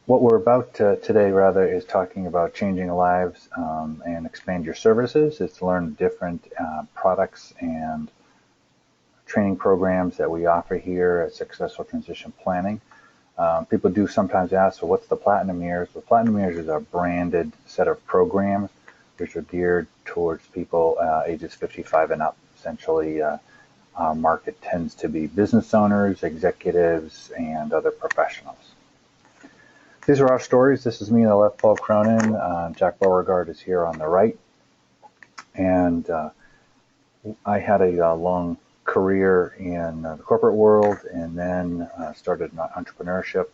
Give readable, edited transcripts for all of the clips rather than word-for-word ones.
What we're about today, rather, is talking about changing lives and expand your services. It's to learn different products and training programs that we offer here at Successful Transition Planning. People do sometimes ask, so what's the Platinum Years? The Platinum Years is our branded set of programs which are geared towards people ages 55 and up. Essentially, our market tends to be business owners, executives, and other professionals. These are our stories. This is me on the left, Paul Cronin. Jack Beauregard is here on the right. And I had a long career in the corporate world and then started entrepreneurship.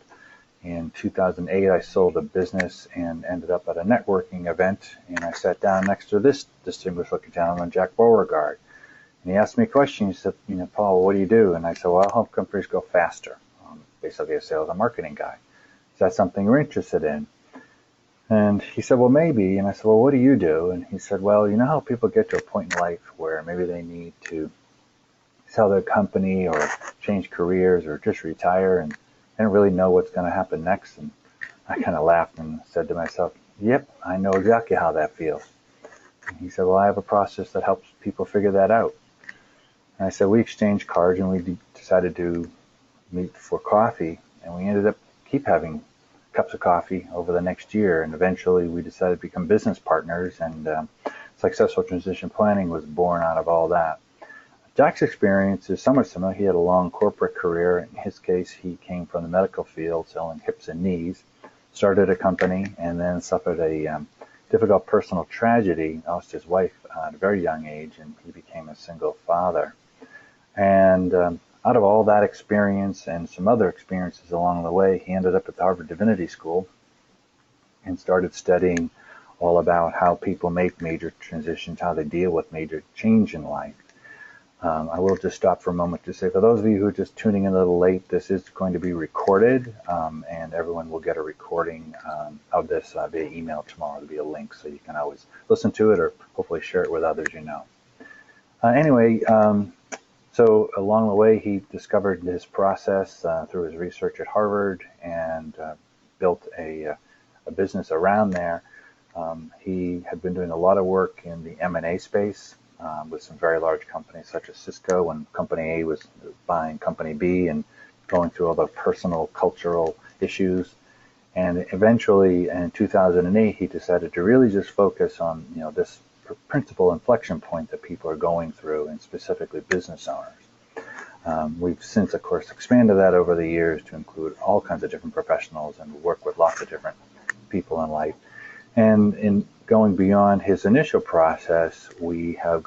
In 2008, I sold a business and ended up at a networking event. And I sat down next to this distinguished looking gentleman, Jack Beauregard. And he asked me a question. He said, Paul, what do you do? And I said, well, I help companies go faster. Basically a sales and marketing guy. Is that something you're interested in? And he said, well, maybe. And I said, well, what do you do? And he said, well, you know how people get to a point in life where maybe they need to sell their company or change careers or just retire and they don't really know what's going to happen next. And I kind of laughed and said to myself, yep, I know exactly how that feels. And he said, well, I have a process that helps people figure that out. And I said, we exchanged cards and we decided to meet for coffee. And we ended up keep having cups of coffee over the next year. And eventually we decided to become business partners. And Successful Transition Planning was born out of all that. Jack's experience is somewhat similar. He had a long corporate career. In his case, he came from the medical field, selling hips and knees, started a company, and then suffered a difficult personal tragedy, lost his wife at a very young age, and he became a single father. And out of all that experience and some other experiences along the way, he ended up at the Harvard Divinity School and started studying all about how people make major transitions, how they deal with major change in life. I will just stop for a moment to say, for those of you who are just tuning in a little late, this is going to be recorded, and everyone will get a recording of this via email tomorrow. There'll be a link, so you can always listen to it or hopefully share it with others you know. So along the way, he discovered this process through his research at Harvard and built a business around there. He had been doing a lot of work in the M&A space with some very large companies such as Cisco, when Company A was buying Company B and going through all the personal, cultural issues. And eventually, in 2008, he decided to really just focus on this principal inflection point that people are going through, and specifically business owners. We've since, of course, expanded that over the years to include all kinds of different professionals and work with lots of different people in life. And in going beyond his initial process, we have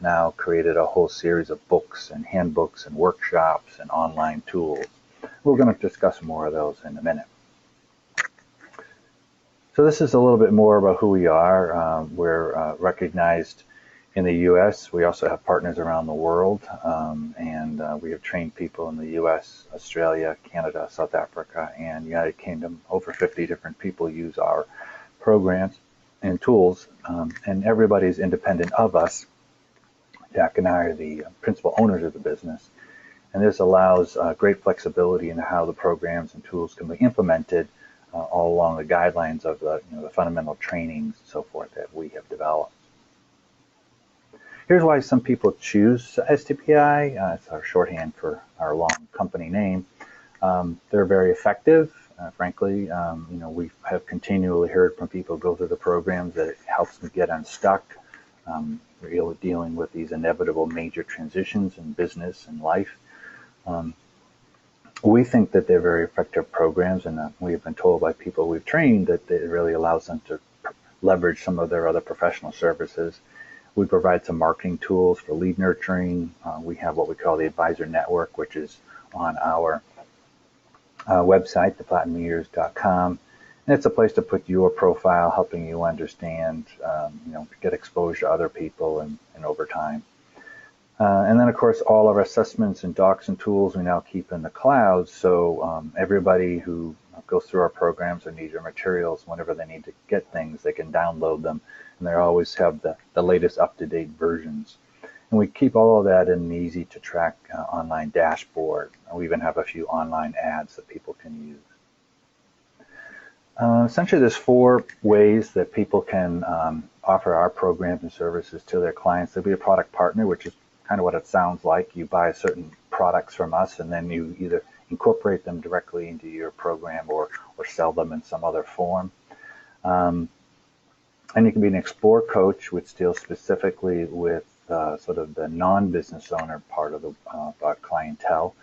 now created a whole series of books and handbooks and workshops and online tools. We're going to discuss more of those in a minute. So this is a little bit more about who we are. We're recognized in the U.S. We also have partners around the world, and we have trained people in the U.S., Australia, Canada, South Africa, and United Kingdom. Over 50 different people use our programs and tools, and everybody is independent of us. Jack and I are the principal owners of the business, and this allows great flexibility in how the programs and tools can be implemented all along the guidelines of the fundamental trainings and so forth that we have developed. Here's why some people choose STPI. It's our shorthand for our long company name. They're very effective. Frankly, we have continually heard from people who go through the programs that it helps them get unstuck, really dealing with these inevitable major transitions in business and life. We think that they're very effective programs, and we have been told by people we've trained that it really allows them to leverage some of their other professional services. We provide some marketing tools for lead nurturing. We have what we call the Advisor Network, which is on our website, theplatinumyears.com. And it's a place to put your profile, helping you understand, get exposure to other people and over time. And then, of course, all of our assessments and docs and tools we now keep in the cloud. So everybody who goes through our programs or needs our materials, whenever they need to get things, they can download them. And they always have the latest up-to-date versions. And we keep all of that in an easy-to-track online dashboard. We even have a few online ads that people can use. Essentially, there's 4 ways that people can offer our programs and services to their clients. There'll be a product partner, which is kind of what it sounds like. You buy certain products from us, and then you either incorporate them directly into your program or sell them in some other form. And you can be an Explore coach, which deals specifically with sort of the non-business owner part of the our clientele,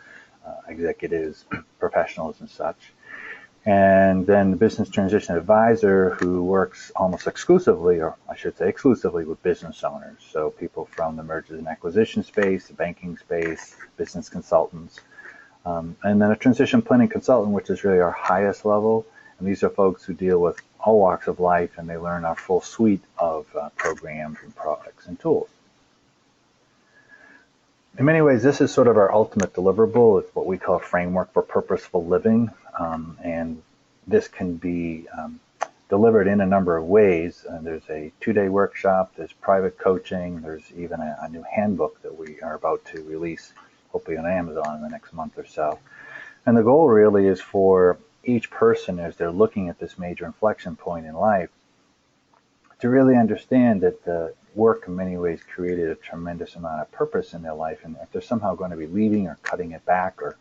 executives, professionals, and such. And then the business transition advisor, who works almost exclusively, or I should say exclusively, with business owners. So people from the mergers and acquisition space, the banking space, business consultants. And then a transition planning consultant, which is really our highest level. And these are folks who deal with all walks of life, and they learn our full suite of programs and products and tools. In many ways, this is sort of our ultimate deliverable. It's what we call a framework for purposeful living. And this can be delivered in a number of ways. There's a 2-day workshop, there's private coaching, there's even a new handbook that we are about to release, hopefully on Amazon in the next month or so. And the goal really is for each person, as they're looking at this major inflection point in life, to really understand that the work in many ways created a tremendous amount of purpose in their life, and if they're somehow going to be leaving or cutting it back or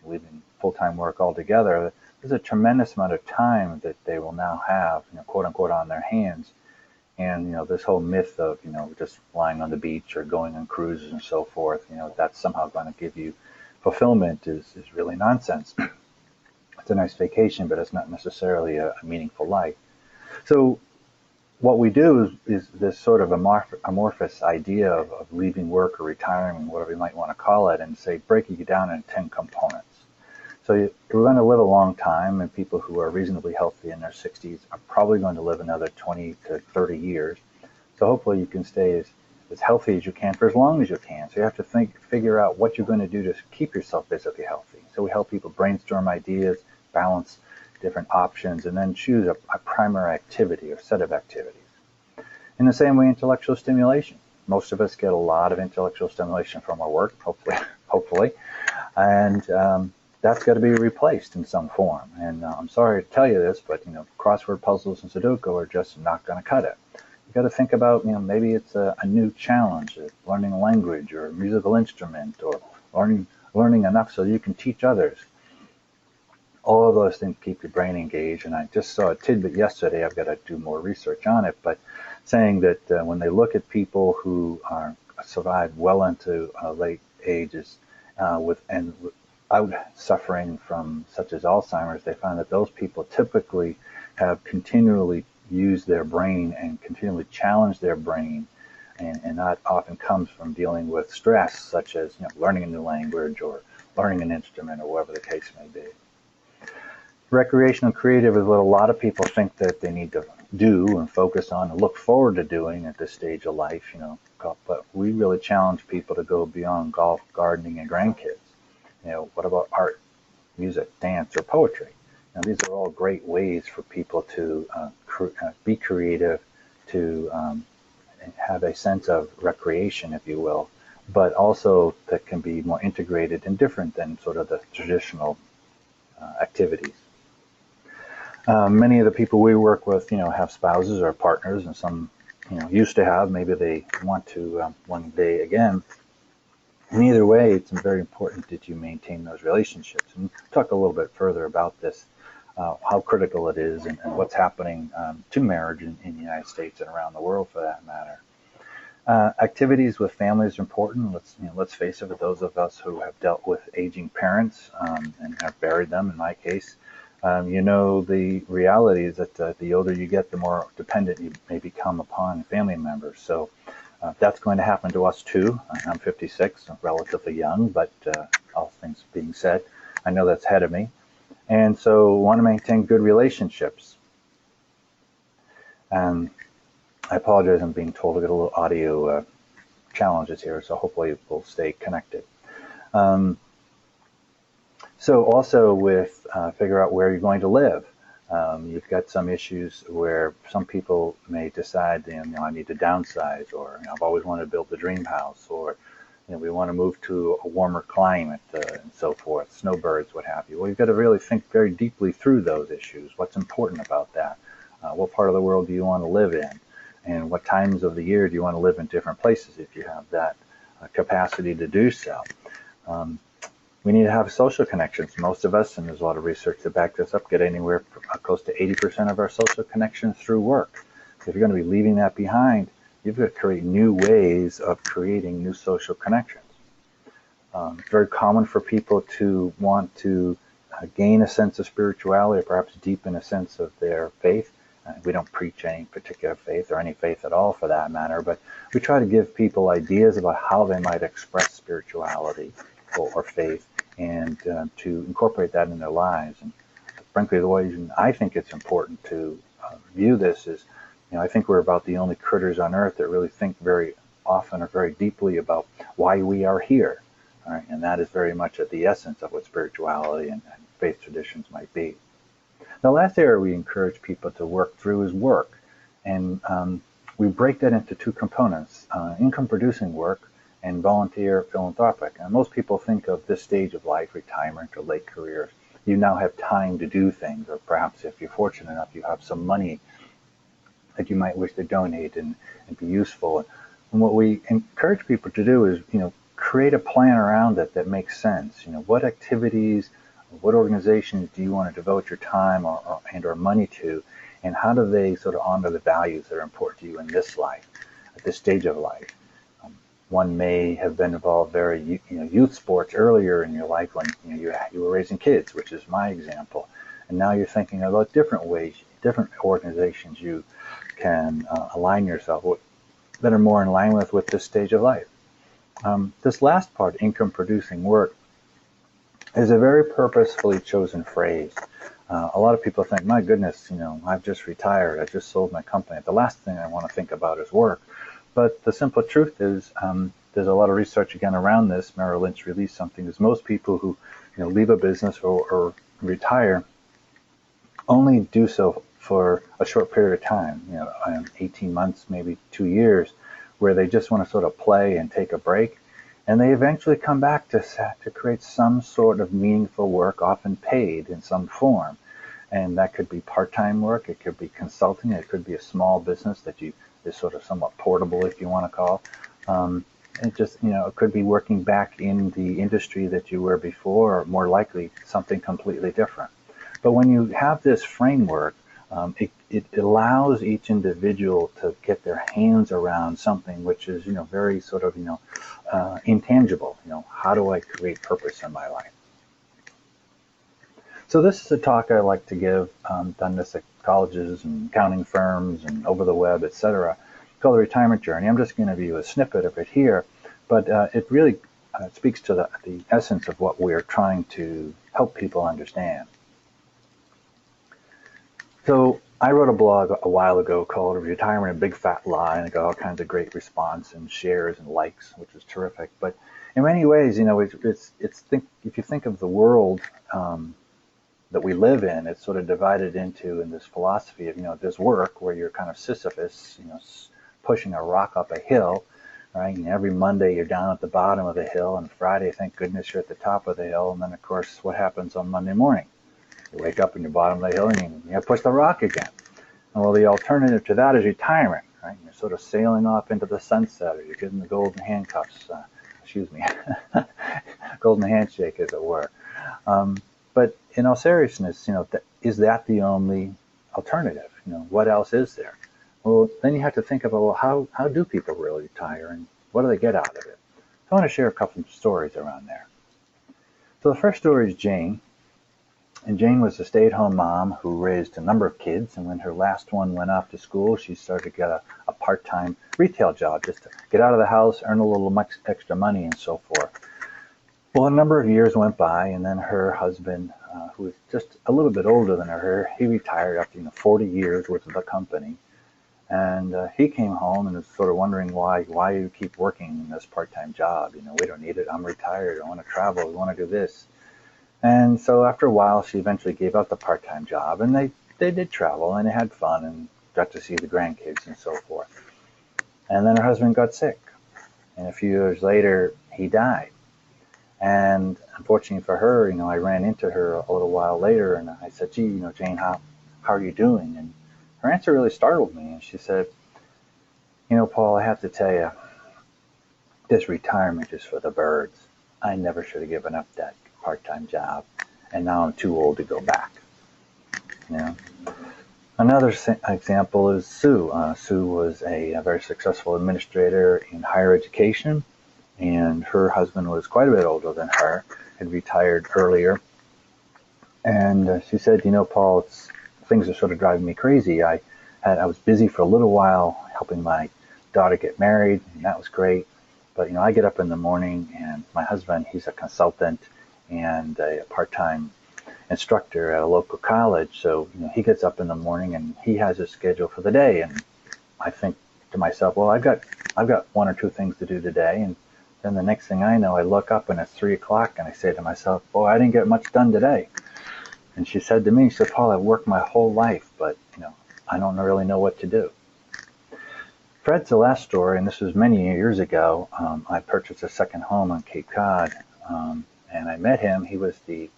leaving full-time work altogether, there's a tremendous amount of time that they will now have, quote unquote, on their hands. And this whole myth of just lying on the beach or going on cruises and so forth, that's somehow going to give you fulfillment is really nonsense. It's a nice vacation, but it's not necessarily a meaningful life. So what we do is this sort of amorphous idea of leaving work or retiring, whatever you might want to call it, and say breaking it down into 10 components. So we're going to live a long time, and people who are reasonably healthy in their 60s are probably going to live another 20 to 30 years. So hopefully you can stay as healthy as you can for as long as you can. So you have to figure out what you're going to do to keep yourself physically healthy. So we help people brainstorm ideas, balance different options, and then choose a primary activity or set of activities. In the same way, intellectual stimulation. Most of us get a lot of intellectual stimulation from our work, hopefully, and that's got to be replaced in some form. And I'm sorry to tell you this, but crossword puzzles and Sudoku are just not going to cut it. You've got to think about maybe it's a new challenge, learning a language or a musical instrument, or learning enough so you can teach others. All of those things keep your brain engaged. And I just saw a tidbit yesterday. I've got to do more research on it, but saying that when they look at people who are survived well into late ages without suffering from such as Alzheimer's, they find that those people typically have continually used their brain and continually challenged their brain, and that often comes from dealing with stress, such as learning a new language or learning an instrument or whatever the case may be. Recreational creative is what a lot of people think that they need to do and focus on and look forward to doing at this stage of life, but we really challenge people to go beyond golf, gardening, and grandkids. What about art, music, dance, or poetry? These are all great ways for people to be creative, to have a sense of recreation, if you will, but also that can be more integrated and different than sort of the traditional activities. Many of the people we work with, have spouses or partners, and some, used to have. Maybe they want to one day again. And either way, it's very important that you maintain those relationships. And talk a little bit further about this, how critical it is, and what's happening to marriage in the United States and around the world, for that matter. Activities with families are important. Let's face it, for those of us who have dealt with aging parents and have buried them, in my case, the reality is that the older you get, the more dependent you may become upon family members. So that's going to happen to us too. I'm 56, I'm relatively young, but all things being said, I know that's ahead of me. And so want to maintain good relationships. And I apologize, I'm being told to get a little audio challenges here, so hopefully we'll stay connected. So also with figure out where you're going to live. You've got some issues where some people may decide, I need to downsize, or I've always wanted to build the dream house, or We want to move to a warmer climate and so forth, snowbirds, what have you. Well, you've got to really think very deeply through those issues. What's important about that? What part of the world do you want to live in? And what times of the year do you want to live in different places if you have that capacity to do so? We need to have social connections. Most of us, and there's a lot of research to back this up, get anywhere close to 80% of our social connections through work. So if you're going to be leaving that behind, you've got to create new ways of creating new social connections. It's very common for people to want to gain a sense of spirituality or perhaps deepen a sense of their faith. We don't preach any particular faith or any faith at all for that matter, but we try to give people ideas about how they might express spirituality or faith and to incorporate that in their lives. And frankly, the way I think it's important to view this is, I think we're about the only critters on earth that really think very often or very deeply about why we are here. All right? And that is very much at the essence of what spirituality and faith traditions might be. The last area we encourage people to work through is work. And we break that into two components, income-producing work and volunteer philanthropic. And most people think of this stage of life, retirement or late careers. You now have time to do things, or perhaps if you're fortunate enough, you have some money that you might wish to donate and be useful. And what we encourage people to do is, create a plan around it that makes sense. What activities, what organizations do you want to devote your time or money to, and how do they sort of honor the values that are important to you in this life, at this stage of life? One may have been involved very, youth sports earlier in your life when you were raising kids, which is my example, and now you're thinking about different ways, different organizations you can align yourself with that are more in line with this stage of life. This last part, income-producing work, is a very purposefully chosen phrase. A lot of people think, my goodness, I've just retired, I just sold my company. The last thing I want to think about is work. But the simple truth is, there's a lot of research again around this. Merrill Lynch released something. Is most people who leave a business or retire only do so for a short period of time, 18 months, maybe 2 years, where they just want to sort of play and take a break. And they eventually come back to create some sort of meaningful work, often paid in some form. And that could be part-time work, it could be consulting, it could be a small business that is sort of somewhat portable, if you want to call. It could be working back in the industry that you were before, or more likely something completely different. But when you have this framework, it allows each individual to get their hands around something which is, very sort of, intangible. How do I create purpose in my life? So this is a talk I like to give, done this at colleges and accounting firms and over the web, etc., called The Retirement Journey. I'm just going to give you a snippet of it here, but it really speaks to the essence of what we're trying to help people understand. So I wrote a blog a while ago called Retirement, a Big Fat Lie, and I got all kinds of great response and shares and likes, which was terrific. But in many ways, if you think of the world that we live in, it's sort of divided in this philosophy of, there's work where you're kind of Sisyphus, pushing a rock up a hill, right? And every Monday you're down at the bottom of the hill, and Friday, thank goodness, you're at the top of the hill. And then, of course, what happens on Monday morning? You wake up in your bottom of the hill and you have to push the rock again. And well, the alternative to that is retirement, right? You're sort of sailing off into the sunset, or you're getting the golden handcuffs, golden handshake, as it were. But in all seriousness, is that the only alternative? What else is there? Well, then you have to think about, well, how do people really retire, and what do they get out of it? So I want to share a couple of stories around there. So the first story is Jane. And Jane was a stay-at-home mom who raised a number of kids, and when her last one went off to school, she started to get a part-time retail job just to get out of the house, earn a little extra money, and so forth. Well, a number of years went by, and then her husband, who was just a little bit older than her, he retired after 40 years worth of the company. And he came home and was sort of wondering why you keep working in this part-time job. We don't need it. I'm retired. I want to travel. We want to do this. And so after a while, she eventually gave up the part-time job, and they did travel, and they had fun, and got to see the grandkids and so forth. And then her husband got sick. And a few years later, he died. And unfortunately for her, I ran into her a little while later, and I said, gee, Jane, how are you doing? And her answer really startled me. And she said, Paul, I have to tell you, this retirement is for the birds. I never should have given up that part-time job, and now I'm too old to go back. Another example is Sue. Sue was a very successful administrator in higher education, and her husband was quite a bit older than her, had retired earlier. And she said, Paul, things are sort of driving me crazy. I was busy for a little while helping my daughter get married, and that was great. But, I get up in the morning, and my husband, he's a consultant and a part-time instructor at a local college. So, he gets up in the morning and he has his schedule for the day. And I think to myself, well, I've got one or two things to do today. And then the next thing I know, I look up and it's 3 o'clock and I say to myself, boy, I didn't get much done today. And she said to me, she said, Paul, I've worked my whole life, but, I don't really know what to do. Fred's the last story, and this was many years ago. I purchased a second home on Cape Cod, and I met him. He was the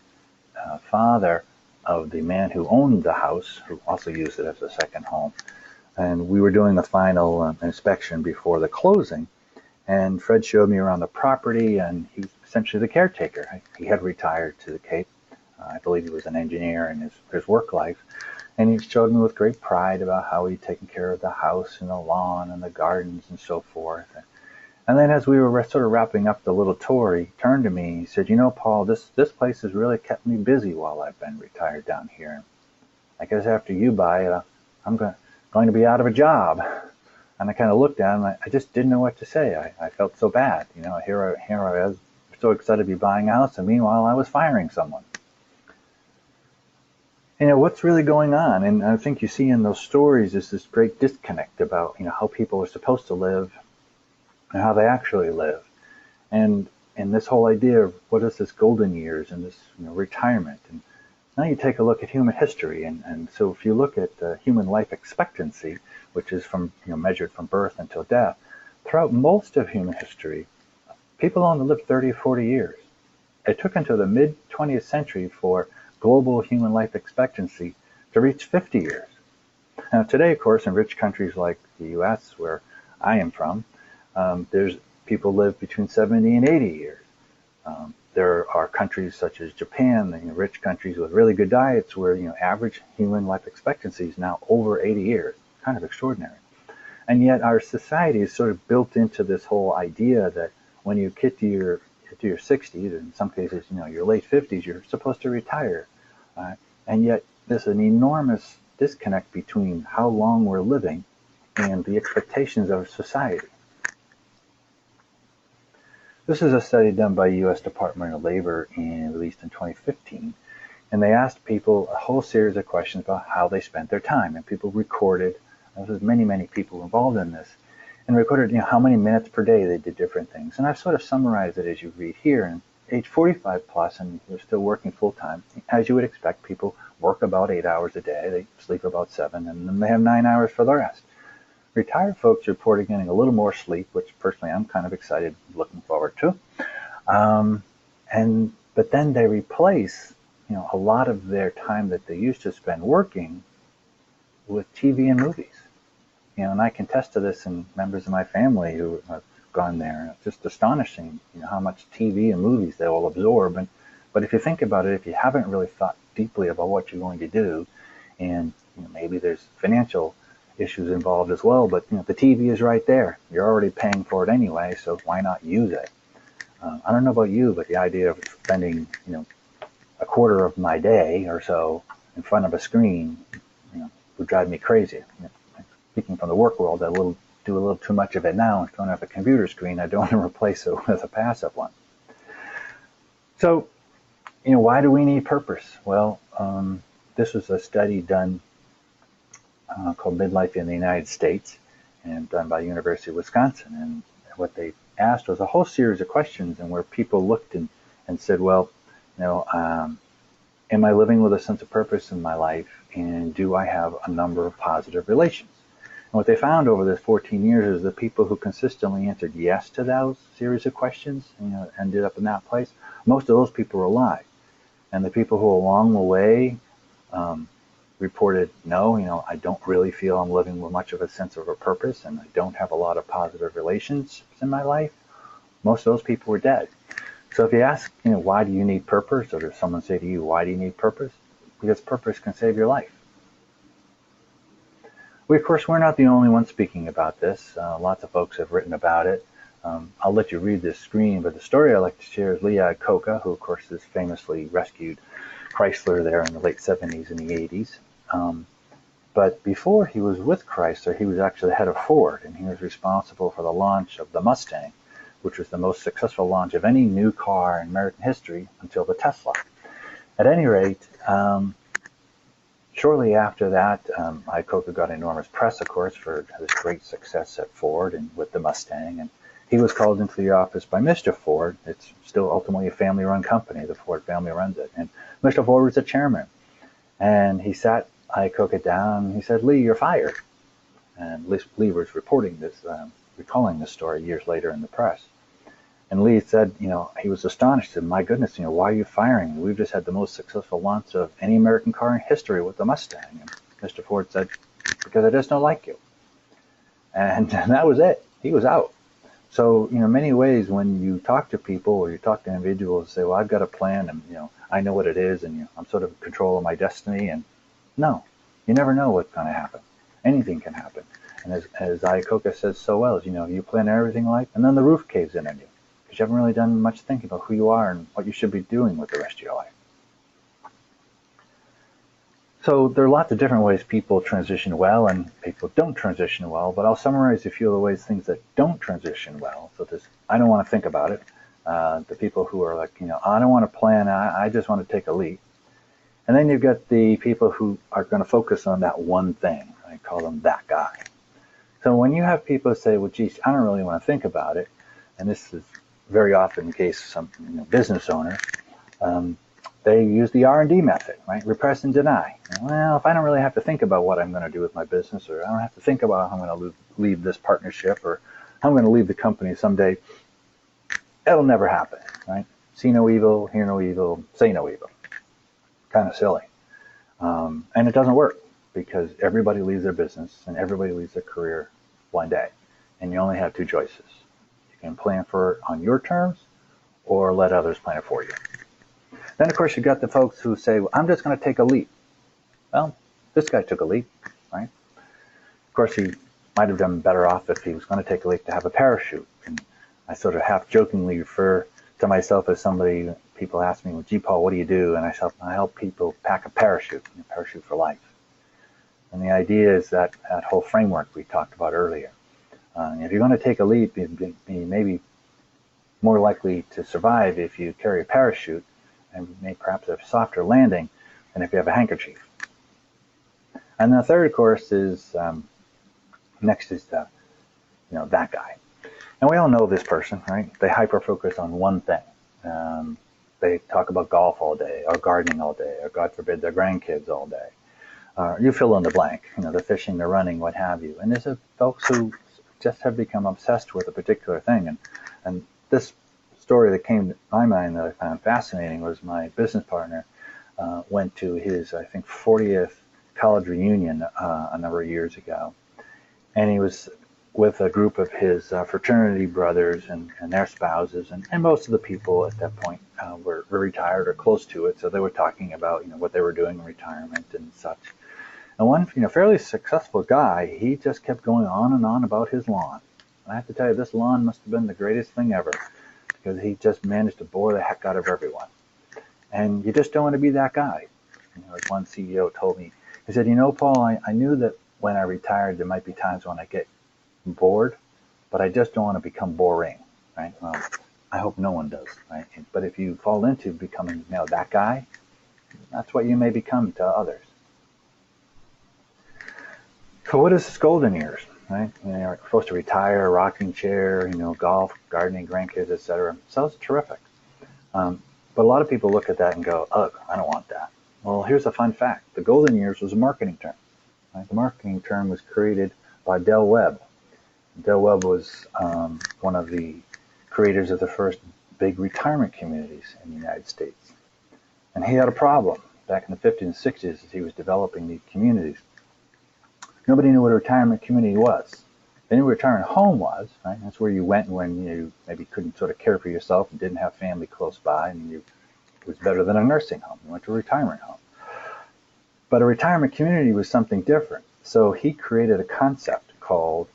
father of the man who owned the house, who also used it as a second home. And we were doing the final inspection before the closing. And Fred showed me around the property, and he was essentially the caretaker. He had retired to the Cape. I believe he was an engineer in his work life. And he showed me with great pride about how he'd taken care of the house and the lawn and the gardens and so forth. And then as we were sort of wrapping up the little tour, he turned to me and he said, Paul, this place has really kept me busy while I've been retired down here. I guess after you buy it, I'm going to be out of a job. And I kind of looked at him, and I just didn't know what to say. I felt so bad. Here I was so excited to be buying a house, and meanwhile I was firing someone. What's really going on? And I think you see in those stories is this great disconnect about, how people are supposed to live and how they actually live. And this whole idea of what is this golden years and this retirement. And now you take a look at human history. And so if you look at human life expectancy, which is from measured from birth until death, throughout most of human history, people only lived 30 or 40 years. It took until the mid-20th century for global human life expectancy to reach 50 years. Now today, of course, in rich countries like the U.S., where I am from, there's people live between 70 and 80 years. There are countries such as Japan, rich countries with really good diets, where average human life expectancy is now over 80 years. Kind of extraordinary. And yet our society is sort of built into this whole idea that when you get to your 60s, in some cases, your late 50s, you're supposed to retire. And yet there's an enormous disconnect between how long we're living and the expectations of society. This is a study done by U.S. Department of Labor and released in 2015. And they asked people a whole series of questions about how they spent their time. And people recorded, there was many people involved in this, and recorded how many minutes per day they did different things. And I've sort of summarized it as you read here. And age 45 plus, and you're still working full time, as you would expect, people work about 8 hours a day, they sleep about 7, and then they have 9 hours for the rest. Retired folks reported getting a little more sleep, which personally I'm kind of excited, looking forward to. But then they replace, a lot of their time that they used to spend working with TV and movies. And I can attest to this, and members of my family who have gone there. It's just astonishing, how much TV and movies they will absorb. But if you think about it, if you haven't really thought deeply about what you're going to do, and maybe there's financial issues involved as well, but the TV is right there. You're already paying for it anyway, so why not use it? I don't know about you, but the idea of spending a quarter of my day or so in front of a screen would drive me crazy. Speaking from the work world, I do a little too much of it now. In front of a computer screen, I don't want to replace it with a passive one. So, why do we need purpose? Well, this was a study done called Midlife in the United States, and done by the University of Wisconsin. And what they asked was a whole series of questions, and where people looked and said, well, am I living with a sense of purpose in my life, and do I have a number of positive relations? what they found over this 14 years is the people who consistently answered yes to those series of questions, ended up in that place. Most of those people were alive. And the people who along the way reported, no, I don't really feel I'm living with much of a sense of a purpose, and I don't have a lot of positive relationships in my life, most of those people were dead. So if you ask, why do you need purpose, or does someone say to you, why do you need purpose? Because purpose can save your life. Of course, we're not the only ones speaking about this. Lots of folks have written about it. I'll let you read this screen, but the story I like to share is Lee Iacocca, who, of course, has famously rescued Chrysler there in the late 70s and the 80s. But before he was with Chrysler, he was actually the head of Ford, and he was responsible for the launch of the Mustang, which was the most successful launch of any new car in American history until the Tesla. At any rate, shortly after that, Iacocca got enormous press, of course, for his great success at Ford and with the Mustang. And he was called into the office by Mr. Ford. It's still ultimately a family-run company. The Ford family runs it. And Mr. Ford was the chairman. And he sat Iacocca down and he said, "Lee, you're fired." And Lee was reporting this, recalling this story years later in the press. And Lee said, he was astonished. He said, "My goodness, why are you firing me? We've just had the most successful launch of any American car in history with the Mustang." And Mr. Ford said, "Because I just don't like you." And that was it. He was out. So, many ways when you talk to people or you talk to individuals, say, "Well, I've got a plan and, I know what it is and I'm sort of in control of my destiny." And no, you never know what's going to happen. Anything can happen. And as Iacocca says so well, is, you plan everything like, and then the roof caves in on you. You haven't really done much thinking about who you are and what you should be doing with the rest of your life. So there are lots of different ways people transition well and people don't transition well, but I'll summarize a few of the ways things that don't transition well. So this, I don't want to think about it. The people who are like, I don't want to plan, I just want to take a leap. And then you've got the people who are going to focus on that one thing. I call them that guy. So when you have people say, well, geez, I don't really want to think about it, and this is very often the case of some business owners, they use the R&D method, right? Repress and deny. Well, if I don't really have to think about what I'm going to do with my business, or I don't have to think about how I'm going to leave this partnership, or how I'm going to leave the company someday, it'll never happen, right? See no evil, hear no evil, say no evil. Kind of silly. And it doesn't work because everybody leaves their business and everybody leaves their career one day. And you only have two choices. You can plan for it on your terms or let others plan it for you. Then, of course, you've got the folks who say, well, I'm just going to take a leap. Well, this guy took a leap, right? Of course, he might have done better off if he was going to take a leap to have a parachute. And I sort of half-jokingly refer to myself as somebody, people ask me, well, gee, Paul, what do you do? And I help people pack a parachute for life. And the idea is that whole framework we talked about earlier. If you're going to take a leap, you may be more likely to survive if you carry a parachute and may perhaps have a softer landing than if you have a handkerchief. And the third, of course, is next is that guy. And we all know this person, right? They hyper-focus on one thing. They talk about golf all day, or gardening all day, or God forbid, their grandkids all day. You fill in the blank, the fishing, the running, what have you. And there's folks who just have become obsessed with a particular thing. And this story that came to my mind that I found fascinating was my business partner went to his, I think, 40th college reunion a number of years ago. And he was with a group of his fraternity brothers and their spouses. And most of the people at that point were retired or close to it. So they were talking about what they were doing in retirement and such. And one fairly successful guy, he just kept going on and on about his lawn. And I have to tell you, this lawn must have been the greatest thing ever, because he just managed to bore the heck out of everyone. And you just don't want to be that guy. Like one CEO told me, he said, Paul, I knew that when I retired, there might be times when I get bored, but I just don't want to become boring, right? Well, I hope no one does, right? But if you fall into becoming that guy, that's what you may become to others. So what is this golden years, right? You're supposed to retire, rocking chair, golf, gardening, grandkids, etc. Sounds terrific. But a lot of people look at that and go, ugh, I don't want that. Well, here's a fun fact. The golden years was a marketing term. Right? The marketing term was created by Del Webb. Del Webb was one of the creators of the first big retirement communities in the United States. And he had a problem back in the 50s and 60s as he was developing these communities. Nobody knew what a retirement community was. They knew what a retirement home was, right? That's where you went when you maybe couldn't sort of care for yourself and didn't have family close by, and it was better than a nursing home. You went to a retirement home. But a retirement community was something different. So he created a concept called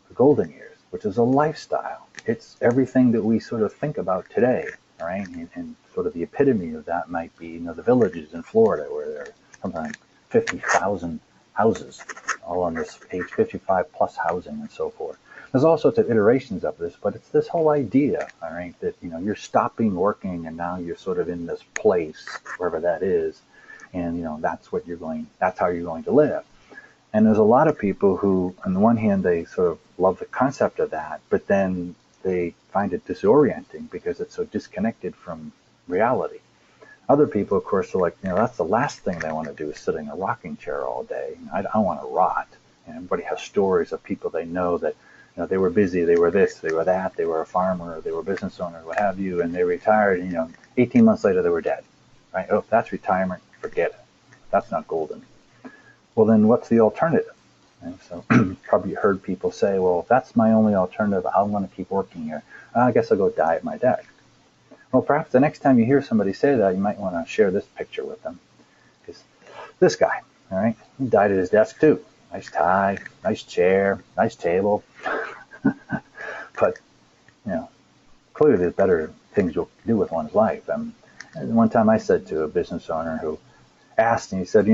the Golden Years, which is a lifestyle. It's everything that we sort of think about today, right? And sort of the epitome of that might be, the villages in Florida where there are sometimes 50,000 houses, all on this age 55 plus housing and so forth. There's all sorts of iterations of this, but it's this whole idea, all right, that you're stopping working and now you're sort of in this place, wherever that is, and that's how you're going to live. And there's a lot of people who, on the one hand, they sort of love the concept of that, but then they find it disorienting because it's so disconnected from reality. Other people, of course, are like, that's the last thing they want to do is sit in a rocking chair all day. I don't want to rot. And everybody has stories of people they know that, they were busy, they were this, they were that, they were a farmer, they were a business owner, what have you, and they retired, 18 months later they were dead. Right? Oh, that's retirement, forget it. That's not golden. Well, then what's the alternative? And so probably heard people say, well, if that's my only alternative, I want to keep working here. I guess I'll go die at my desk. Well, perhaps the next time you hear somebody say that, you might want to share this picture with them. Because this guy, all right, he died at his desk too. Nice tie, nice chair, nice table. But, clearly there's better things you'll do with one's life. And one time I said to a business owner who asked, and he said,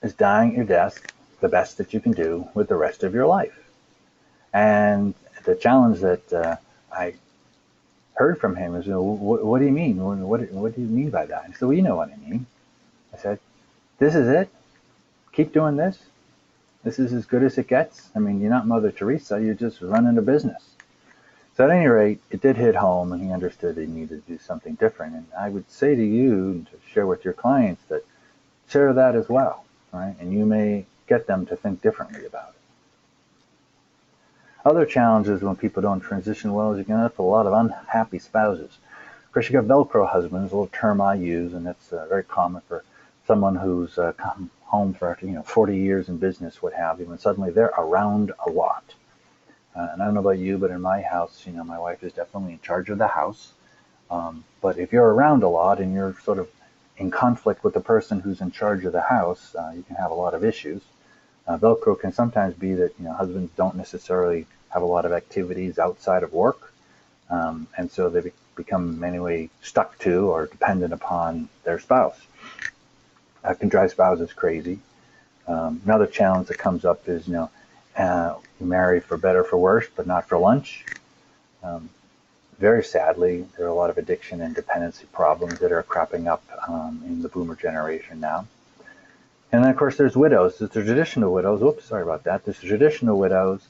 is dying at your desk the best that you can do with the rest of your life? And the challenge that I heard from him is, what do you mean? What do you mean by that? He said, well, you know what I mean. I said, this is it? Keep doing this? This is as good as it gets? I mean, you're not Mother Teresa, you're just running a business. So at any rate, it did hit home, and he understood he needed to do something different. And I would say to you, to share with your clients, that share that as well, right? And you may get them to think differently about it. Other challenges when people don't transition well is you can end up with a lot of unhappy spouses. Of course, you got Velcro husbands, a little term I use, and that's very common for someone who's come home for 40 years in business, what have you, and suddenly they're around a lot. And I don't know about you, but in my house, my wife is definitely in charge of the house. But if you're around a lot and you're sort of in conflict with the person who's in charge of the house, you can have a lot of issues. Velcro can sometimes be that husbands don't necessarily have a lot of activities outside of work, and so they become in many ways stuck to or dependent upon their spouse. That can drive spouses crazy. Another challenge that comes up is you marry for better for worse, but not for lunch. Very sadly, there are a lot of addiction and dependency problems that are cropping up in the boomer generation now. And then, of course, there's widows. There's the traditional widows. Oops, sorry about that. There's the traditional widows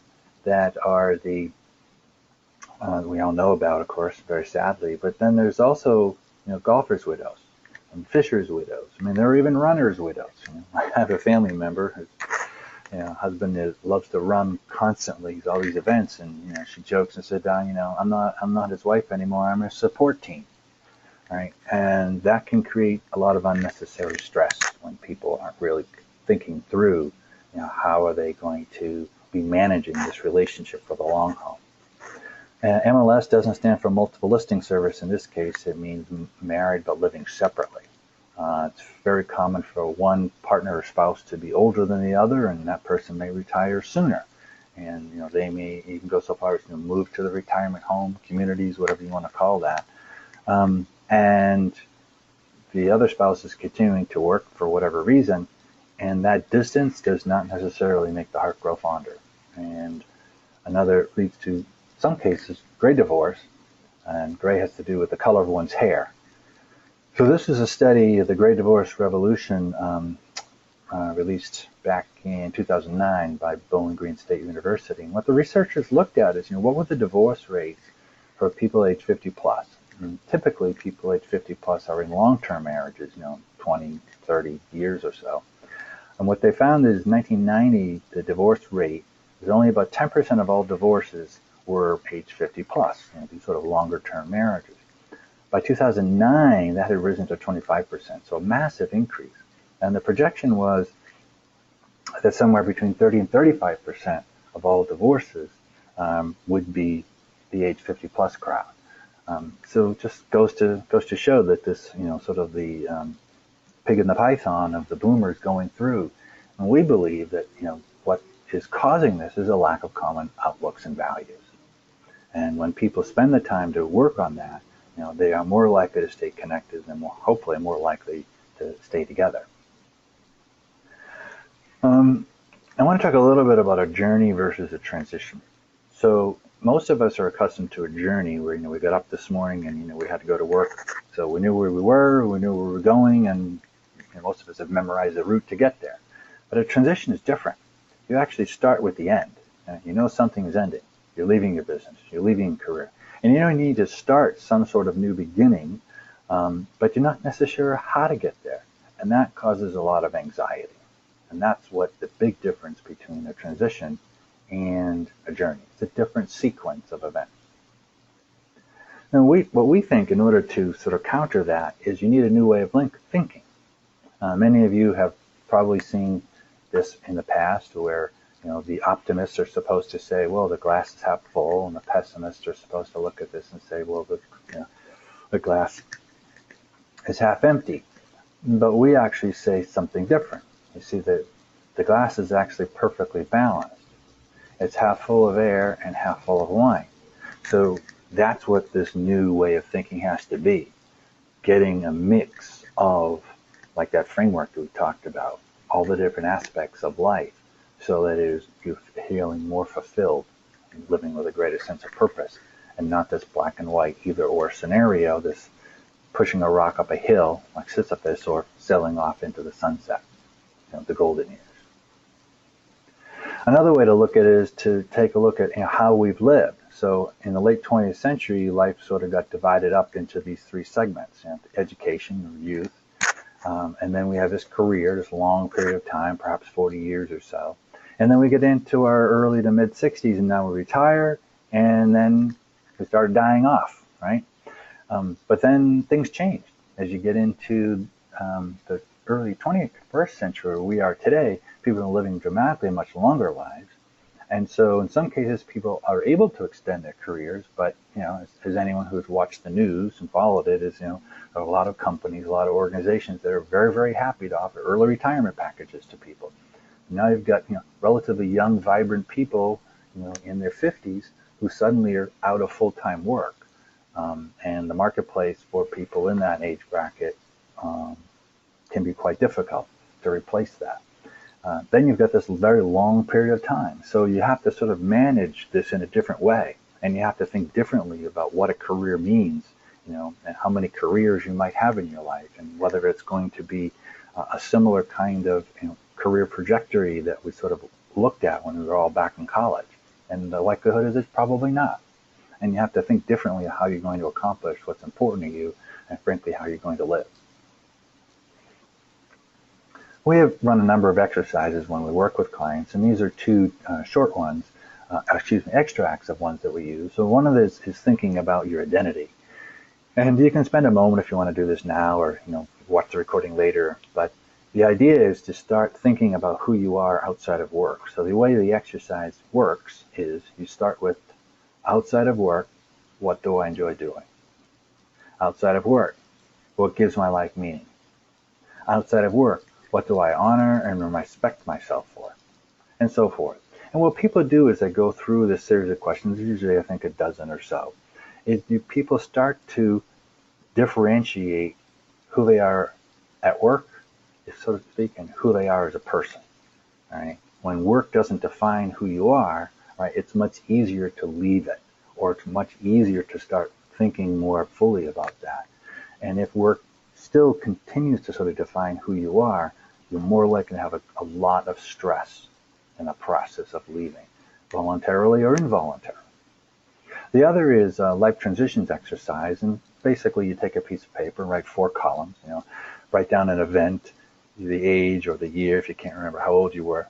that are we all know about, of course, very sadly. But then there's also, golfers' widows and fishers' widows. I mean, there are even runners' widows. I have a family member whose husband loves to run constantly. He's all these events, and she jokes and said, I'm not his wife anymore. I'm a support team. Right? And that can create a lot of unnecessary stress when people aren't really thinking through, how are they going to be managing this relationship for the long haul. MLS doesn't stand for multiple listing service. In this case, it means married but living separately. It's very common for one partner or spouse to be older than the other, and that person may retire sooner. And they may even go so far as to move to the retirement home, communities, whatever you want to call that. And the other spouse is continuing to work for whatever reason, and that distance does not necessarily make the heart grow fonder. And another leads to, some cases, gray divorce, and gray has to do with the color of one's hair. So this is a study of the Gray Divorce Revolution released back in 2009 by Bowling Green State University. And what the researchers looked at is, what were the divorce rates for people age 50 plus? And typically, people age 50 plus are in long-term marriages, 20, 30 years or so. And what they found is 1990, the divorce rate was only about 10% of all divorces were age 50 plus, these sort of longer term marriages. By 2009, that had risen to 25%, so a massive increase. And the projection was that somewhere between 30 and 35% of all divorces would be the age 50 plus crowd. So it just goes to show that this, sort of the pig in the python of the boomers going through. And we believe that, what is causing this is a lack of common outlooks and values. And when people spend the time to work on that, they are more likely to stay connected and hopefully more likely to stay together. I want to talk a little bit about a journey versus a transition. So most of us are accustomed to a journey where, we got up this morning and, we had to go to work. So we knew where we were, we knew where we were going, and most of us have memorized the route to get there. But a transition is different. You actually start with the end. You know something is ending. You're leaving your business, you're leaving your career. And you don't need to start some sort of new beginning, but you're not necessarily sure how to get there. And that causes a lot of anxiety. And that's what the big difference between a transition and a journey. It's a different sequence of events. Now, what we think in order to sort of counter that is you need a new way of thinking. Many of you have probably seen this in the past where, the optimists are supposed to say, well, the glass is half full, and the pessimists are supposed to look at this and say, well, the glass is half empty. But we actually say something different. You see that the glass is actually perfectly balanced. It's half full of air and half full of wine. So that's what this new way of thinking has to be. Getting a mix of, like that framework that we talked about, all the different aspects of life, so that you're feeling more fulfilled and living with a greater sense of purpose, and not this black and white either or scenario, this pushing a rock up a hill like Sisyphus or sailing off into the sunset, the golden years. Another way to look at it is to take a look at how we've lived. So in the late 20th century, life sort of got divided up into these three segments: education, or youth, and then we have this career, this long period of time, perhaps 40 years or so. And then we get into our early to mid 60s, and now we retire, and then we start dying off, right? But then things changed. As you get into the early 21st century, where we are today, people are living dramatically much longer lives. And so in some cases, people are able to extend their careers, but, as anyone who's watched the news and followed it is, there are a lot of companies, a lot of organizations that are very, very happy to offer early retirement packages to people. Now you've got, relatively young, vibrant people, in their 50s who suddenly are out of full-time work. And the marketplace for people in that age bracket can be quite difficult to replace that. Then you've got this very long period of time. So you have to sort of manage this in a different way. And you have to think differently about what a career means, and how many careers you might have in your life, and whether it's going to be a similar kind of career trajectory that we sort of looked at when we were all back in college. And the likelihood is it's probably not. And you have to think differently of how you're going to accomplish what's important to you, and frankly, how you're going to live. We have run a number of exercises when we work with clients, and these are two short ones, extracts of ones that we use. So one of this is thinking about your identity. And you can spend a moment if you want to do this now, or watch the recording later. But the idea is to start thinking about who you are outside of work. So the way the exercise works is you start with, outside of work, what do I enjoy doing? Outside of work, what gives my life meaning? Outside of work, what do I honor and respect myself for? And so forth. And what people do is they go through this series of questions, usually I think a dozen or so. People start to differentiate who they are at work, so to speak, and who they are as a person. Right? When work doesn't define who you are, right, it's much easier to leave it, or it's much easier to start thinking more fully about that. And if work still continues to sort of define who you are, you're more likely to have a lot of stress in the process of leaving, voluntarily or involuntarily. The other is life transitions exercise, and basically you take a piece of paper, write 4 columns, write down an event, the age or the year if you can't remember how old you were,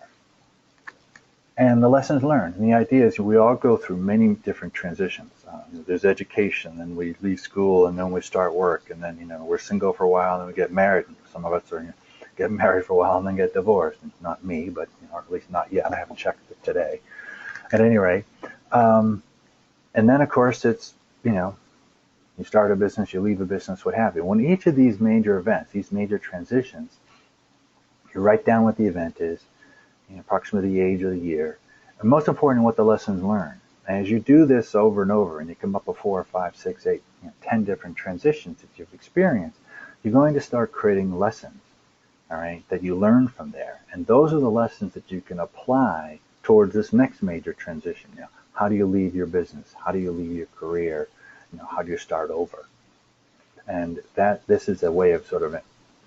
and the lessons learned. And the idea is we all go through many different transitions. There's education, then we leave school, and then we start work, and then we're single for a while, and then we get married. And some of us are get married for a while and then get divorced. And not me, but or at least not yet. I haven't checked it today. At any rate, and then of course it's you start a business, you leave a business, what have you. When each of these major events, these major transitions, you write down what the event is, approximately the age of the year, and most important, what the lessons learned. And as you do this over and over, and you come up with 4, 5, 6, 8, 10 different transitions that you've experienced, you're going to start creating lessons, all right, that you learn from there. And those are the lessons that you can apply towards this next major transition. How do you leave your business? How do you leave your career? How do you start over? And this is a way of sort of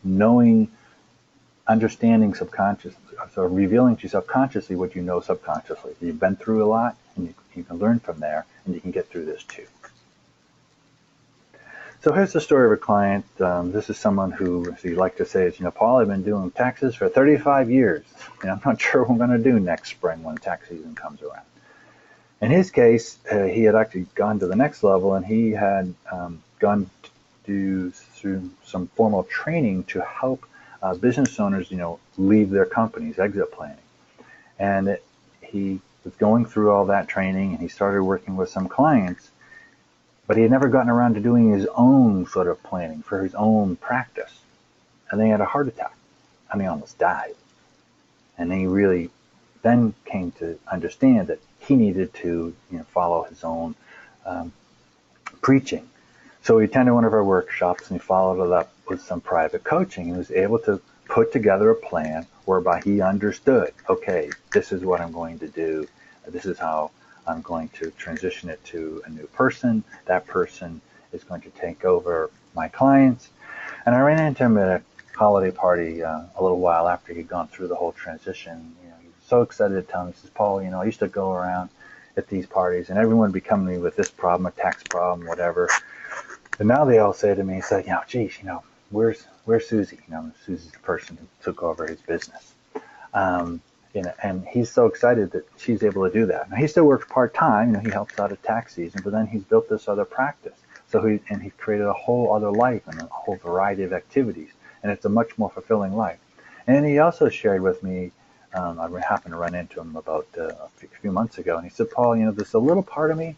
knowing, understanding subconsciously, sort of revealing to yourself consciously what you know subconsciously. You've been through a lot, and you can learn from there, and you can get through this too. So here's the story of a client. This is someone who, as he likes to say, is, Paul, I've been doing taxes for 35 years, and I'm not sure what I'm going to do next spring when tax season comes around. In his case, he had actually gone to the next level, and he had gone through some formal training to help business owners, leave their companies, exit planning. And he was going through all that training, and he started working with some clients, but he had never gotten around to doing his own sort of planning for his own practice. And then he had a heart attack, and he almost died. And he really then came to understand that he needed to follow his own preaching. So he attended one of our workshops, and he followed it up with some private coaching, and was able to put together a plan whereby he understood, okay, this is what I'm going to do. This is how I'm going to transition it to a new person. That person is going to take over my clients. And I ran into him at a holiday party a little while after he'd gone through the whole transition. He was so excited to tell me. He says, Paul, I used to go around at these parties, and everyone would be coming to me with this problem, a tax problem, whatever. And now they all say to me, geez, where's Susie? Susie's the person who took over his business. And he's so excited that she's able to do that. Now, he still works part-time. He helps out at tax season, but then he's built this other practice. So he's created a whole other life and a whole variety of activities, and it's a much more fulfilling life. And he also shared with me, I happened to run into him about a few months ago, and he said, Paul, there's a little part of me,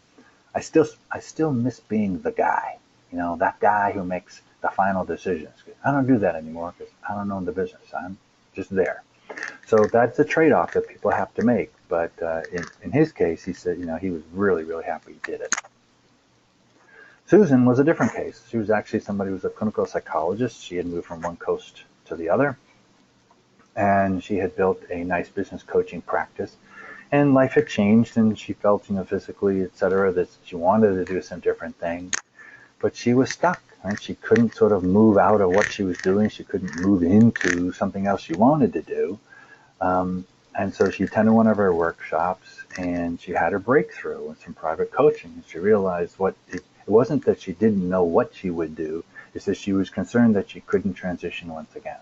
I still miss being the guy, that guy who makes the final decisions. I don't do that anymore because I don't own the business. I'm just there. So that's a trade-off that people have to make. But in his case, he said, he was really, really happy he did it. Susan was a different case. She was actually somebody who was a clinical psychologist. She had moved from one coast to the other, and she had built a nice business coaching practice. And life had changed, and she felt, physically, etc., that she wanted to do some different things, but she was stuck. Right? She couldn't sort of move out of what she was doing. She couldn't move into something else she wanted to do. And so she attended one of our workshops, and she had her breakthrough with some private coaching. And she realized it wasn't that she didn't know what she would do. It's that she was concerned that she couldn't transition once again.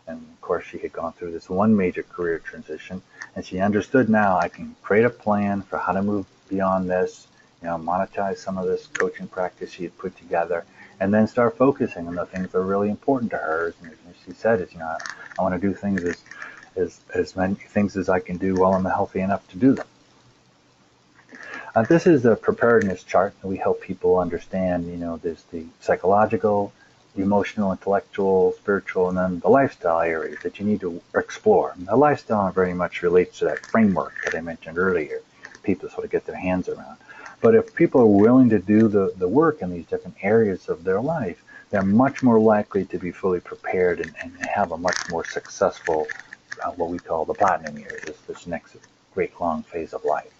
And of course, she had gone through this one major career transition, and she understood now I can create a plan for how to move beyond this, monetize some of this coaching practice she had put together, and then start focusing on the things that are really important to her. And she said, I want to do things as many things as I can do while I'm healthy enough to do them. This is a preparedness chart that we help people understand. There's the psychological, the emotional, intellectual, spiritual, and then the lifestyle areas that you need to explore. And the lifestyle very much relates to that framework that I mentioned earlier. People sort of get their hands around. But if people are willing to do the work in these different areas of their life, they're much more likely to be fully prepared and have a much more successful, what we call the platinum years, this next great long phase of life.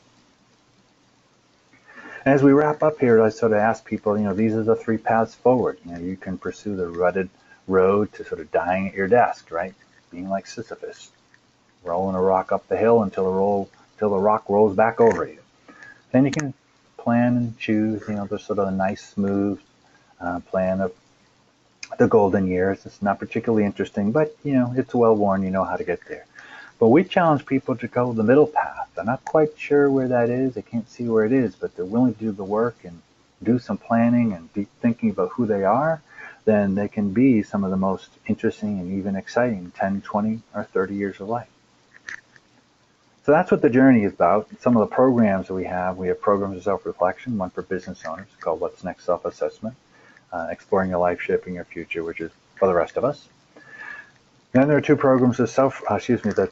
And as we wrap up here, I sort of ask people, these are the 3 paths forward. You can pursue the rutted road to sort of dying at your desk, right? Being like Sisyphus, rolling a rock up the hill until the rock rolls back over you. Then you can plan and choose, the sort of a nice, smooth plan of the golden years. It's not particularly interesting, but it's well worn. You know how to get there. But we challenge people to go the middle path. They're not quite sure where that is. They can't see where it is, but they're willing to do the work and do some planning and be thinking about who they are. Then they can be some of the most interesting and even exciting 10, 20, or 30 years of life. So that's what the journey is about. Some of the programs that we have programs of self-reflection, one for business owners called What's Next Self-Assessment, Exploring Your Life, Shaping Your Future, which is for the rest of us. Then there are two programs of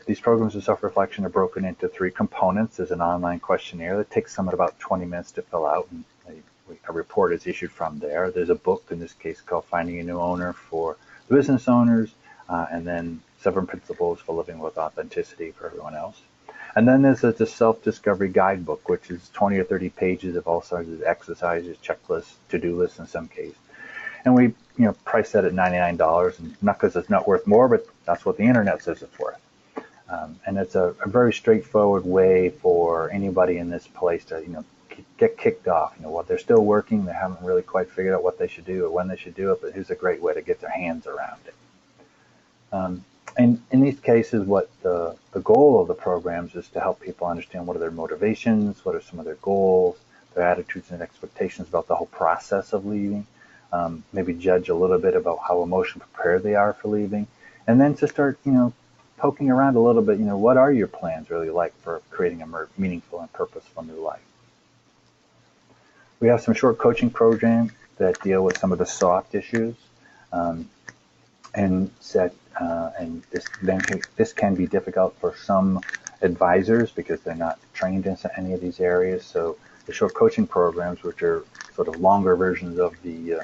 these programs of self-reflection are broken into three components. There's an online questionnaire that takes someone about 20 minutes to fill out, and a report is issued from there. There's a book, in this case, called Finding a New Owner for the business owners, and then 7 Principles for Living with Authenticity for everyone else. And then there's the self-discovery guidebook, which is 20 or 30 pages of all sorts of exercises, checklists, to-do lists in some case. And we price that at $99, and not because it's not worth more, but that's what the internet says it's worth. And it's a very straightforward way for anybody in this place to get kicked off. While they're still working, they haven't really quite figured out what they should do or when they should do it, but here's a great way to get their hands around it. And in these cases, what the goal of the programs is to help people understand what are their motivations, what are some of their goals, their attitudes and expectations about the whole process of leaving, maybe judge a little bit about how emotionally prepared they are for leaving, and then to start, poking around a little bit, what are your plans really like for creating a meaningful and purposeful new life? We have some short coaching programs that deal with some of the soft issues, and this can be difficult for some advisors because they're not trained in any of these areas. So the short coaching programs, which are sort of longer versions of the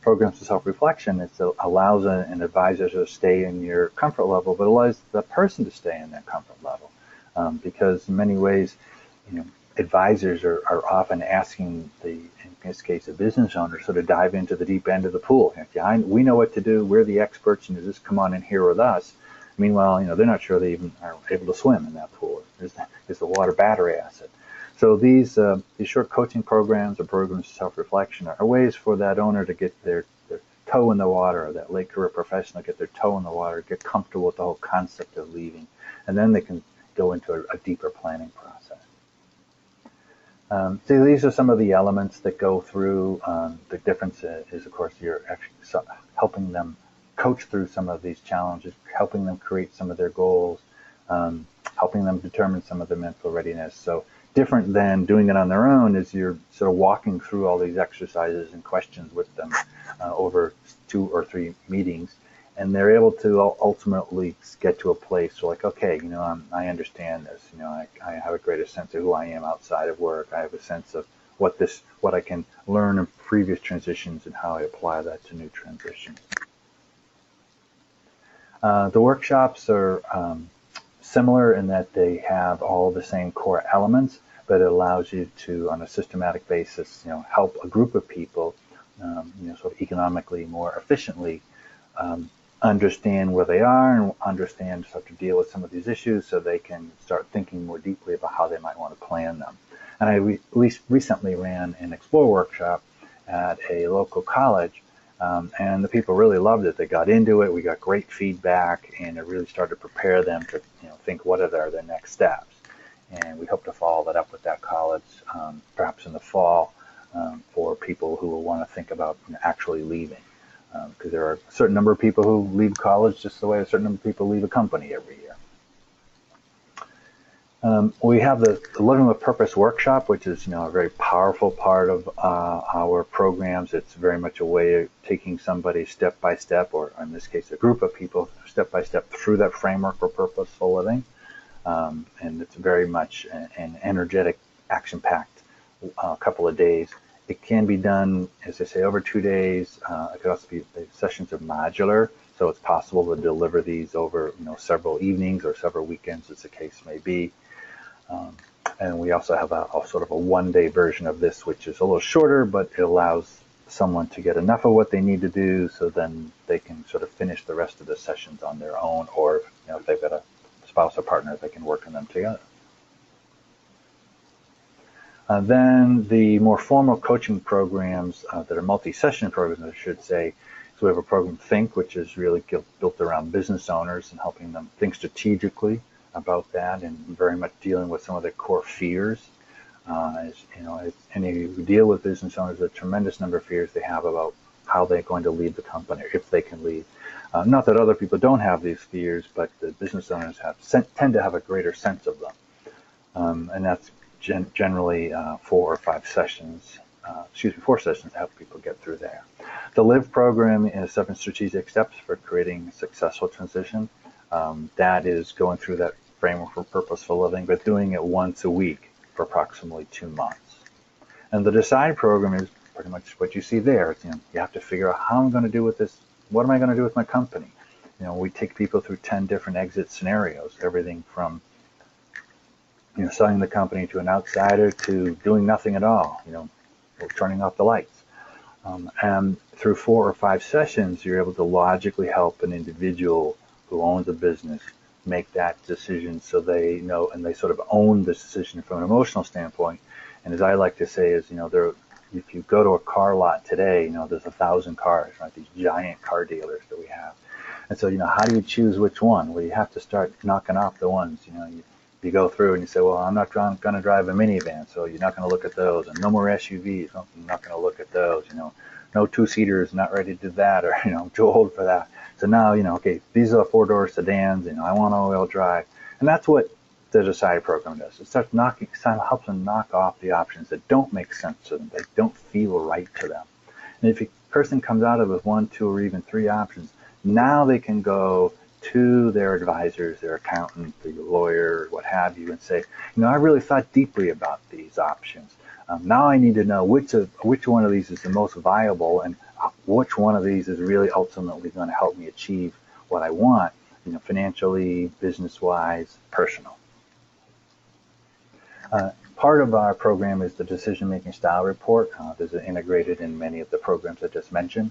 programs of self-reflection, it allows an advisor to stay in your comfort level, but allows the person to stay in their comfort level, because in many ways, advisors are often asking in this case, a business owner, sort of dive into the deep end of the pool. We know what to do. We're the experts, and just come on in here with us. Meanwhile, they're not sure they even are able to swim in that pool. Is the water battery acid? So these short coaching programs or programs of self-reflection are ways for that owner to get their toe in the water, or that late career professional get their toe in the water, get comfortable with the whole concept of leaving, and then they can go into a deeper planning process. So these are some of the elements that go through. The difference is, of course, you're actually helping them coach through some of these challenges, helping them create some of their goals, helping them determine some of their mental readiness. So different than doing it on their own is you're sort of walking through all these exercises and questions with them over 2 or 3 meetings. And they're able to ultimately get to a place where, like, okay, I understand this. I have a greater sense of who I am outside of work. I have a sense of what I can learn in previous transitions and how I apply that to new transitions. The workshops are similar in that they have all the same core elements, but it allows you to, on a systematic basis, help a group of people, sort of economically, more efficiently, understand where they are and understand how to deal with some of these issues, so they can start thinking more deeply about how they might want to plan them. And I recently ran an Explore workshop at a local college, and the people really loved it. They got into it. We got great feedback, and it really started to prepare them to think what are their next steps. And we hope to follow that up with that college, perhaps in the fall, for people who will want to think about actually leaving. Because there are a certain number of people who leave college just the way a certain number of people leave a company every year. We have the Living with Purpose workshop, which is a very powerful part of our programs. It's very much a way of taking somebody step by step, or in this case, a group of people step by step through that framework for purposeful living. And it's very much an energetic, action-packed couple of days. It can be done, as I say, over 2 days. It could also be, the sessions are modular, so it's possible to deliver these over several evenings or several weekends, as the case may be. And we also have a sort of a 1-day version of this, which is a little shorter, but it allows someone to get enough of what they need to do, so then they can sort of finish the rest of the sessions on their own, or if they've got a spouse or partner, they can work on them together. Then the more formal coaching programs that are multi-session programs, I should say, is So we have a program, Think, which is really built around business owners and helping them think strategically about that, and very much dealing with some of their core fears. And you deal with business owners, a tremendous number of fears they have about how they're going to lead the company, or if they can lead. Not that other people don't have these fears, but the business owners tend to have a greater sense of them. And that's generally 4 sessions to help people get through there. The LIVE program is 7 strategic steps for creating a successful transition. That is going through that framework for purposeful living, but doing it once a week for approximately 2 months. And the DECIDE program is pretty much what you see there. It's, you have to figure out how I'm going to do with this. What am I going to do with my company? We take people through 10 different exit scenarios, everything from selling the company to an outsider to doing nothing at all, or turning off the lights. And through 4 or 5 sessions, you're able to logically help an individual who owns a business make that decision, so they know and they sort of own the decision from an emotional standpoint. And as I like to say is, if you go to a car lot today, there's 1,000 cars, right? These giant car dealers that we have. And so, how do you choose which one? Well, you have to start knocking off the ones, you go through and you say, well, I'm not going to drive a minivan, so you're not going to look at those. And no more SUVs, I'm not going to look at those. No 2-seaters, not ready to do that, or, I'm too old for that. So now, okay, these are 4-door sedans, I want all-wheel drive. And that's what the DECIDE program does. It helps them knock off the options that don't make sense to them, that don't feel right to them. And if a person comes out of with 1, 2, or even 3 options, now they can go to their advisors, their accountant, their lawyer, what have you, and say, I really thought deeply about these options. Now I need to know which one of these is the most viable, and which one of these is really ultimately going to help me achieve what I want, financially, business-wise, personal. Part of our program is the decision-making style report. This is integrated in many of the programs I just mentioned.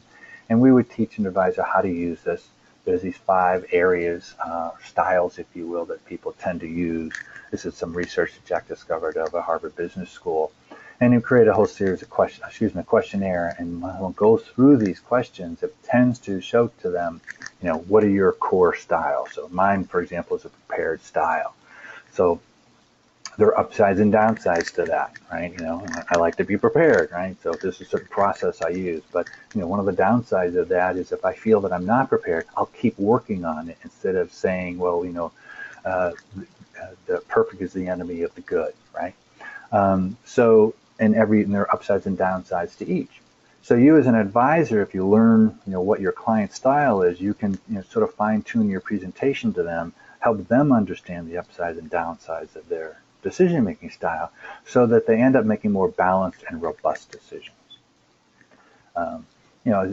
And we would teach an advisor how to use this. There's these 5 areas, styles, if you will, that people tend to use. This is some research that Jack discovered of a Harvard Business School. And you create a whole series of questionnaire. And when one goes through these questions, it tends to show to them, what are your core styles? So mine, for example, is a prepared style. So there are upsides and downsides to that, right? I like to be prepared, right? So this is a process I use. But, one of the downsides of that is if I feel that I'm not prepared, I'll keep working on it instead of saying, well, the perfect is the enemy of the good, right? And there are upsides and downsides to each. So you as an advisor, if you learn, what your client's style is, you can sort of fine-tune your presentation to them, help them understand the upsides and downsides of their decision-making style, so that they end up making more balanced and robust decisions.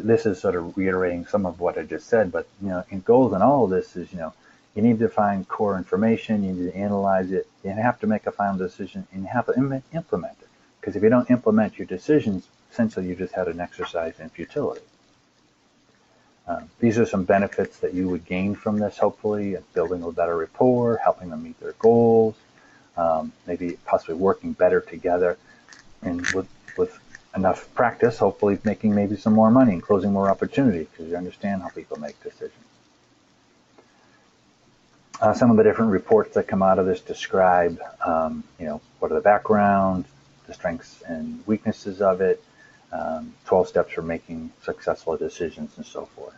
This is sort of reiterating some of what I just said, but in goals and all of this is, you need to find core information, you need to analyze it, you have to make a final decision, and you have to implement it. Because if you don't implement your decisions, essentially you just had an exercise in futility. These are some benefits that you would gain from this, hopefully, building a better rapport, helping them meet their goals, maybe possibly working better together, and with enough practice, hopefully making maybe some more money and closing more opportunities, because you understand how people make decisions. Some of the different reports that come out of this describe, what are the backgrounds, the strengths and weaknesses of it, 12 steps for making successful decisions, and so forth.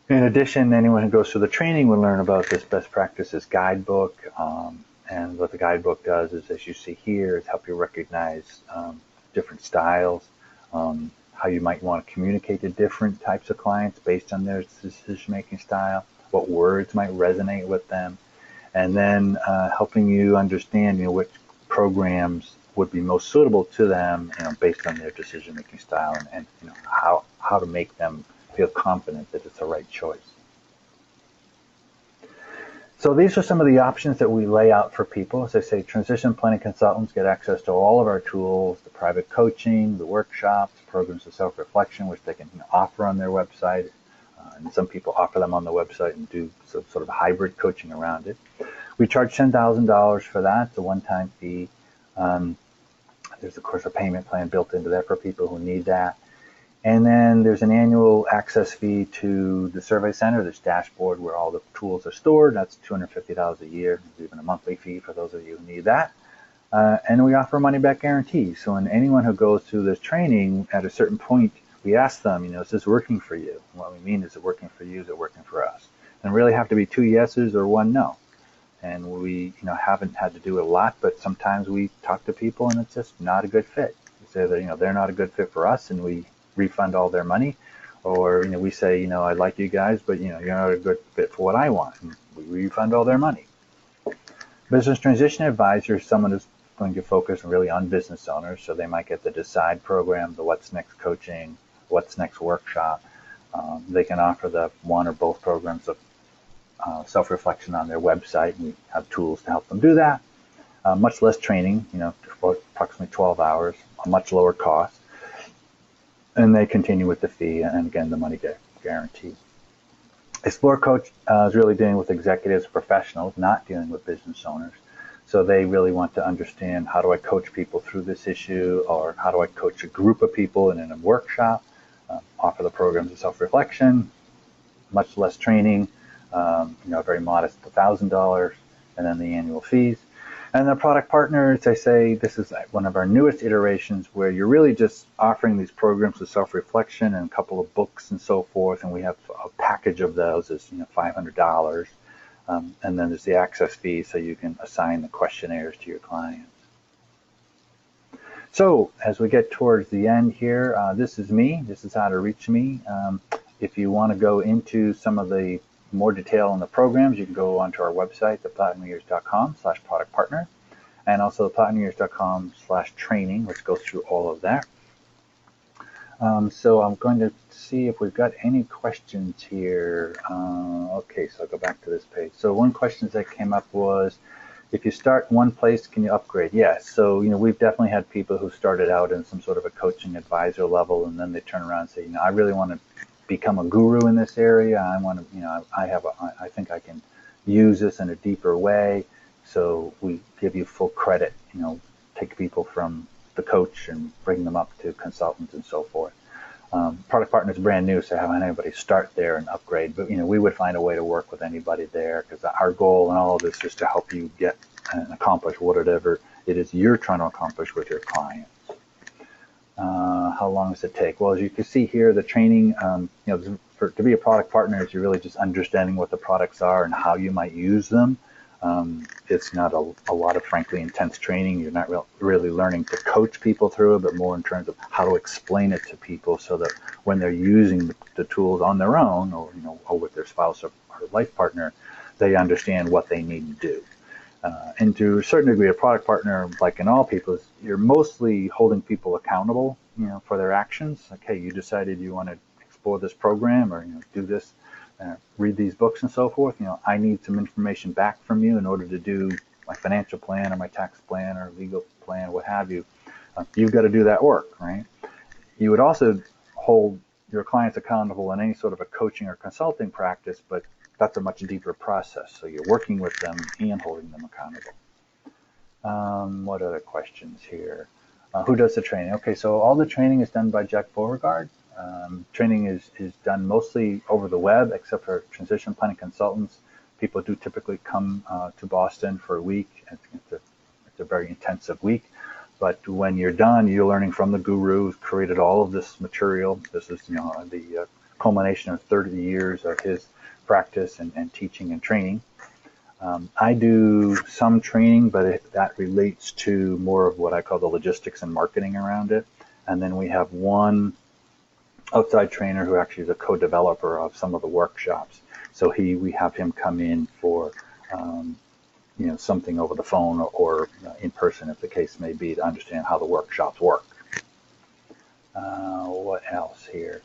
In addition, anyone who goes through the training will learn about this best practices guidebook. And what the guidebook does is, as you see here, is help you recognize different styles, how you might want to communicate to different types of clients based on their decision-making style, what words might resonate with them, and then helping you understand, which programs would be most suitable to them, based on their decision-making style, and how to make them feel confident that it's the right choice. So these are some of the options that we lay out for people. As I say, transition planning consultants get access to all of our tools, the private coaching, the workshops, programs of self-reflection, which they can offer on their website. And some people offer them on the website and do some sort of hybrid coaching around it. We charge $10,000 for that. It's a one-time fee. There's, of course, a payment plan built into that for people who need that. And then there's an annual access fee to the survey center, this dashboard where all the tools are stored. That's $250 a year. There's even a monthly fee for those of you who need that. And we offer a money-back guarantee. So when anyone who goes through this training, at a certain point, we ask them, is this working for you? And what we mean is it working for you? Is it working for us? And really have to be 2 yeses or 1 no. And we, haven't had to do it a lot, but sometimes we talk to people and it's just not a good fit. We say that, they're not a good fit for us, and we refund all their money. Or, we say, I like you guys, but, you're not a good fit for what I want. And we refund all their money. Business transition advisor is someone who's going to focus really on business owners. So they might get the Decide program, the What's Next coaching, What's Next workshop. They can offer the one or both programs of self-reflection on their website, and we have tools to help them do that. Much less training, approximately 12 hours, a much lower cost. And they continue with the fee and, again, the money guarantee. Explore Coach is really dealing with executives, professionals, not dealing with business owners. So they really want to understand, how do I coach people through this issue, or how do I coach a group of people in a workshop, offer the programs of self-reflection, much less training, very modest $1,000, and then the annual fees. And the product partners, I say this is one of our newest iterations where you're really just offering these programs of self-reflection and a couple of books and so forth, and we have a package of those is $500. And then there's the access fee, so you can assign the questionnaires to your clients. So as we get towards the end here, this is me. This is how to reach me. If you want to go into some of the more detail on the programs, you can go onto our website, theplatinumyears.com/product partner, and also theplatinumyears.com/training, which goes through all of that. So I'm going to see if we've got any questions here. Okay, so I'll go back to this page. So one question that came up was, if you start one place, can you upgrade? Yes. So, we've definitely had people who started out in some sort of a coaching advisor level, and then they turn around and say, I really want to become a guru in this area. I want to, I think I can use this in a deeper way. So we give you full credit, take people from the coach and bring them up to consultants and so forth. Product partner is brand new, so I haven't had anybody start there and upgrade. But we would find a way to work with anybody there, because our goal in all of this is to help you get and accomplish whatever it is you're trying to accomplish with your clients. How long does it take? Well, as you can see here, the training, to be a product partner is you're really just understanding what the products are and how you might use them. It's not a lot of, frankly, intense training. You're not really learning to coach people through it, but more in terms of how to explain it to people so that when they're using the tools on their own, or with their spouse or life partner, they understand what they need to do. And to a certain degree, a product partner, like in all people, you're mostly holding people accountable, for their actions. Like, hey, you decided you want to explore this program, or do this, read these books and so forth. I need some information back from you in order to do my financial plan or my tax plan or legal plan, what have you. You've got to do that work, right? You would also hold your clients accountable in any sort of a coaching or consulting practice, but that's a much deeper process. So you're working with them and holding them accountable. What other questions here? Who does the training? Okay, so all the training is done by Jack Beauregard. Training is done mostly over the web, except for transition planning consultants. People do typically come to Boston for a week. It's a very intensive week. But when you're done, you're learning from the guru who's created all of this material. This is the culmination of 30 years of his practice and teaching and training. I do some training, but that relates to more of what I call the logistics and marketing around it. And then we have one outside trainer who actually is a co-developer of some of the workshops. So we have him come in for something over the phone or in person, if the case may be, to understand how the workshops work. What else here?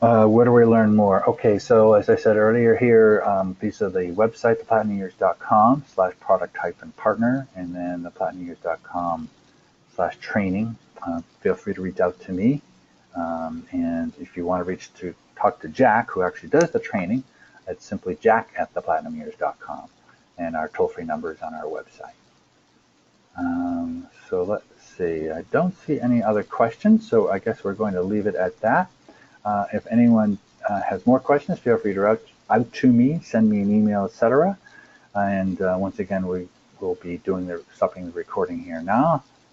Where do we learn more? Okay, so as I said earlier here, these are the website, theplatinumyears.com/product-partner, and then theplatinumyears.com/training. Feel free to reach out to me. And if you want to talk to Jack, who actually does the training, it's simply jack@theplatinumyears.com. And our toll-free number is on our website. So let's see. I don't see any other questions, so I guess we're going to leave it at that. If anyone has more questions, feel free to reach out to me, send me an email, etc. And once again, we will be stopping the recording here now.